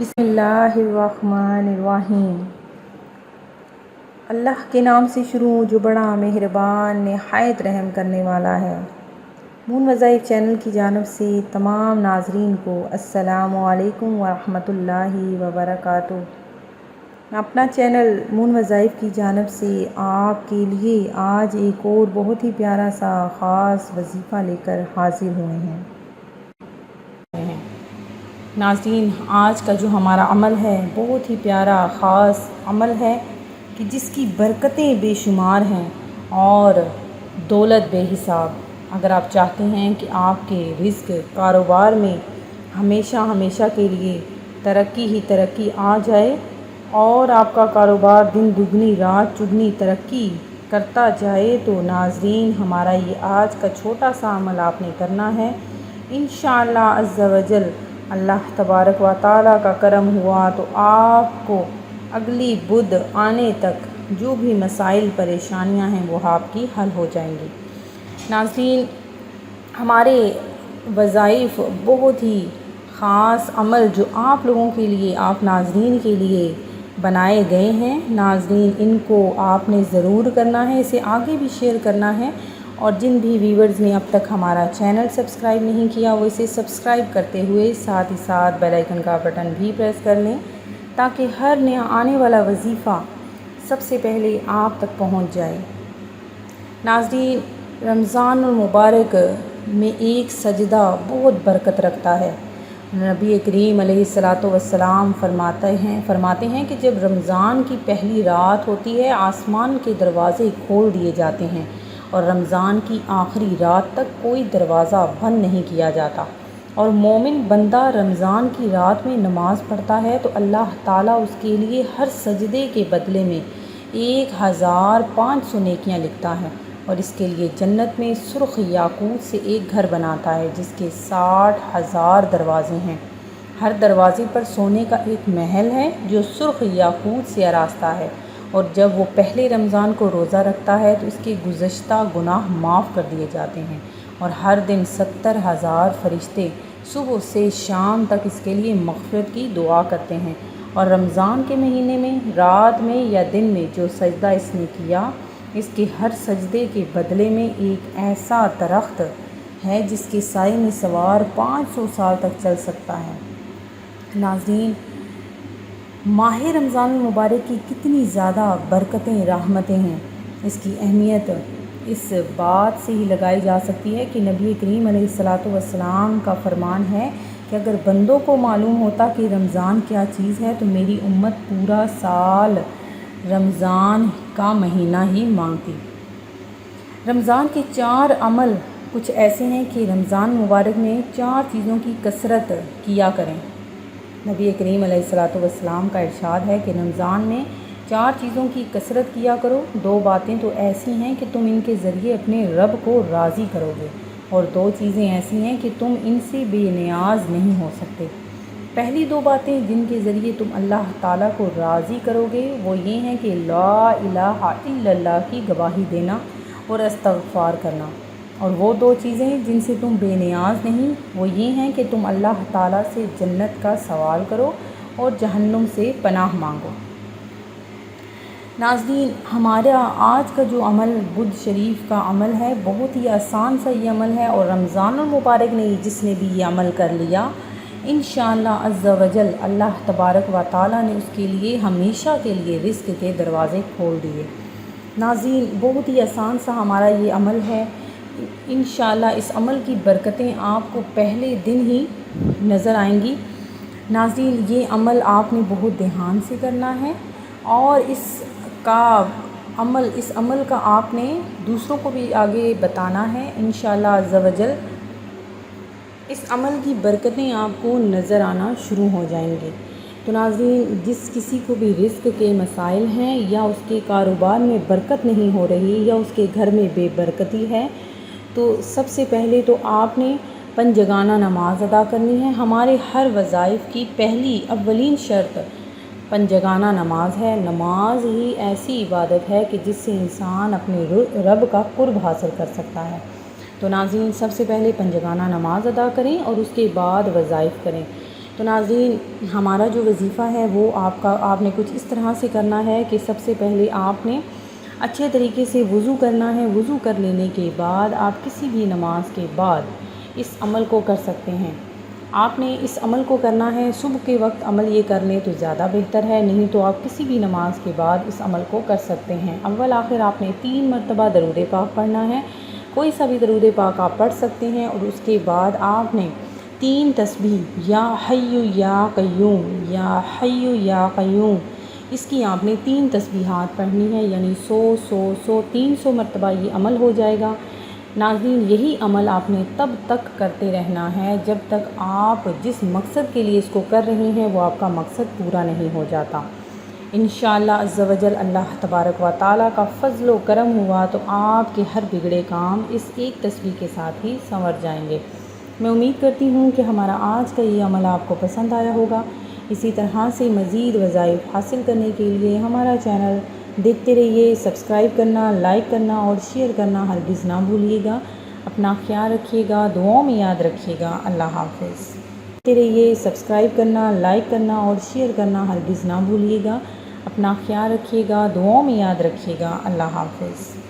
بسم اللہ الرحمن الرحیم۔ اللہ کے نام سے شروع جو بڑا مہربان نہایت رحم کرنے والا ہے۔ مون وظائف چینل کی جانب سے تمام ناظرین کو السلام علیکم ورحمۃ اللہ وبرکاتہ۔ میں اپنا چینل مون وظائف کی جانب سے آپ کے لیے آج ایک اور بہت ہی پیارا سا خاص وظیفہ لے کر حاضر ہوئے ہیں۔ ناظرین، آج کا جو ہمارا عمل ہے بہت ہی پیارا خاص عمل ہے کہ جس کی برکتیں بے شمار ہیں اور دولت بے حساب۔ اگر آپ چاہتے ہیں کہ آپ کے رزق کاروبار میں ہمیشہ کے لیے ترقی ہی ترقی آ جائے اور آپ کا کاروبار دن دگنی رات چگنی ترقی کرتا جائے، تو ناظرین ہمارا یہ آج کا چھوٹا سا عمل آپ نے کرنا ہے۔ انشاءاللہ عز و جل اللہ تبارک و تعالیٰ کا کرم ہوا تو آپ کو اگلی بدھ آنے تک جو بھی مسائل پریشانیاں ہیں وہ آپ کی حل ہو جائیں گی۔ ناظرین، ہمارے وظائف بہت ہی خاص عمل جو آپ لوگوں کے لیے، آپ ناظرین کے لیے بنائے گئے ہیں، ناظرین ان کو آپ نے ضرور کرنا ہے، اسے آگے بھی شیئر کرنا ہے، اور جن بھی ویورز نے اب تک ہمارا چینل سبسکرائب نہیں کیا وہ اسے سبسکرائب کرتے ہوئے ساتھ ہی ساتھ بیل آئیکن کا بٹن بھی پریس کر لیں تاکہ ہر نیا آنے والا وظیفہ سب سے پہلے آپ تک پہنچ جائے۔ ناظرین، رمضان المبارک میں ایک سجدہ بہت برکت رکھتا ہے۔ نبی کریم علیہ السلام فرماتے ہیں کہ جب رمضان کی پہلی رات ہوتی ہے آسمان کے دروازے کھول دیے جاتے ہیں اور رمضان کی آخری رات تک کوئی دروازہ بند نہیں کیا جاتا، اور مومن بندہ رمضان کی رات میں نماز پڑھتا ہے تو اللہ تعالیٰ اس کے لیے ہر سجدے کے بدلے میں 1500 نیکیاں لکھتا ہے، اور اس کے لیے جنت میں سرخ یاقوت سے ایک گھر بناتا ہے جس کے 60,000 دروازے ہیں۔ ہر دروازے پر سونے کا ایک محل ہے جو سرخ یاقوت سے آراستہ ہے، اور جب وہ پہلے رمضان کو روزہ رکھتا ہے تو اس کے گزشتہ گناہ معاف کر دیے جاتے ہیں، اور ہر دن 70,000 فرشتے صبح سے شام تک اس کے لیے مغفرت کی دعا کرتے ہیں۔ اور رمضان کے مہینے میں رات میں یا دن میں جو سجدہ اس نے کیا، اس کے ہر سجدے کے بدلے میں ایک ایسا درخت ہے جس کے سائے میں سوار 500 سال تک چل سکتا ہے۔ ناظرین، ماہ رمضان المبارک کی کتنی زیادہ برکتیں رحمتیں ہیں، اس کی اہمیت اس بات سے ہی لگائی جا سکتی ہے کہ نبی کریم علیہ السلام کا فرمان ہے کہ اگر بندوں کو معلوم ہوتا کہ رمضان کیا چیز ہے تو میری امت پورا سال رمضان کا مہینہ ہی مانگتی۔ رمضان کے 4 عمل کچھ ایسے ہیں کہ رمضان مبارک میں 4 چیزوں کی کثرت کیا کریں۔ نبی کریم علیہ السلام کا ارشاد ہے کہ رمضان میں 4 چیزوں کی کثرت کیا کرو، 2 باتیں تو ایسی ہیں کہ تم ان کے ذریعے اپنے رب کو راضی کرو گے، اور 2 چیزیں ایسی ہیں کہ تم ان سے بے نیاز نہیں ہو سکتے۔ پہلی 2 باتیں جن کے ذریعے تم اللہ تعالیٰ کو راضی کرو گے وہ یہ ہیں کہ لا الہ الا اللہ کی گواہی دینا اور استغفار کرنا، اور وہ 2 چیزیں جن سے تم بے نیاز نہیں وہ یہ ہیں کہ تم اللہ تعالیٰ سے جنت کا سوال کرو اور جہنم سے پناہ مانگو۔ ناظرین، ہمارا آج کا جو عمل بدھ شریف کا عمل ہے بہت ہی آسان سا یہ عمل ہے، اور رمضان المبارک نے جس نے بھی یہ عمل کر لیا انشاءاللہ عز و جل اللہ تبارک و تعالیٰ نے اس کے لیے ہمیشہ کے لیے رزق کے دروازے کھول دیے۔ ناظرین، بہت ہی آسان سا ہمارا یہ عمل ہے، انشاءاللہ اس عمل کی برکتیں آپ کو پہلے دن ہی نظر آئیں گی۔ ناظرین، یہ عمل آپ نے بہت دھیان سے کرنا ہے، اور اس عمل کا آپ نے دوسروں کو بھی آگے بتانا ہے انشاءاللہ عز و جل۔ اس عمل کی برکتیں آپ کو نظر آنا شروع ہو جائیں گی۔ تو ناظرین، جس کسی کو بھی رزق کے مسائل ہیں یا اس کے کاروبار میں برکت نہیں ہو رہی یا اس کے گھر میں بے برکتی ہے، تو سب سے پہلے تو آپ نے 5 جگانہ نماز ادا کرنی ہے۔ ہمارے ہر وظائف کی اولین شرط 5 جگانہ نماز ہے۔ نماز ہی ایسی عبادت ہے کہ جس سے انسان اپنے رب کا قرب حاصل کر سکتا ہے۔ تو ناظرین، سب سے پہلے 5 جگانہ نماز ادا کریں اور اس کے بعد وظائف کریں۔ تو ناظرین ہمارا جو وظیفہ ہے وہ آپ نے کچھ اس طرح سے کرنا ہے کہ سب سے پہلے آپ نے اچھے طریقے سے وضو کرنا ہے۔ وضو کر لینے کے بعد آپ کسی بھی نماز کے بعد اس عمل کو کر سکتے ہیں۔ آپ نے اس عمل کو کرنا ہے صبح کے وقت عمل یہ کر لیں تو زیادہ بہتر ہے، نہیں تو آپ کسی بھی نماز کے بعد اس عمل کو کر سکتے ہیں۔ اول آخر آپ نے 3 مرتبہ درود پاک پڑھنا ہے، کوئی سا بھی درود پاک آپ پڑھ سکتے ہیں، اور اس کے بعد آپ نے 3 تسبیح یا حی یا قیوم یا حی یا قیوم، اس کی آپ نے 3 تسبیحات پڑھنی ہے، یعنی 100 مرتبہ یہ عمل ہو جائے گا۔ ناظرین یہی عمل آپ نے تب تک کرتے رہنا ہے جب تک آپ جس مقصد کے لیے اس کو کر رہے ہیں وہ آپ کا مقصد پورا نہیں ہو جاتا۔ انشاءاللہ عز و جل اللہ تبارک و تعالیٰ کا فضل و کرم ہوا تو آپ کے ہر بگڑے کام اس ایک تسبیح کے ساتھ ہی سنور جائیں گے۔ میں امید کرتی ہوں کہ ہمارا آج کا یہ عمل آپ کو پسند آیا ہوگا۔ اسی طرح سے مزید وظائف حاصل کرنے کے لیے ہمارا چینل دیکھتے رہیے، سبسکرائب کرنا، لائک کرنا اور شیئر کرنا ہرگز نہ بھولیے گا۔ اپنا خیال رکھیے گا، دعاؤں میں یاد رکھیے گا۔ اللہ حافظ۔ دیکھتے رہیے، سبسکرائب کرنا، لائک کرنا اور شیئر کرنا ہرگز نہ بھولیے گا۔ اپنا خیال رکھیے گا، دعاؤں میں یاد رکھیے گا۔ اللہ حافظ۔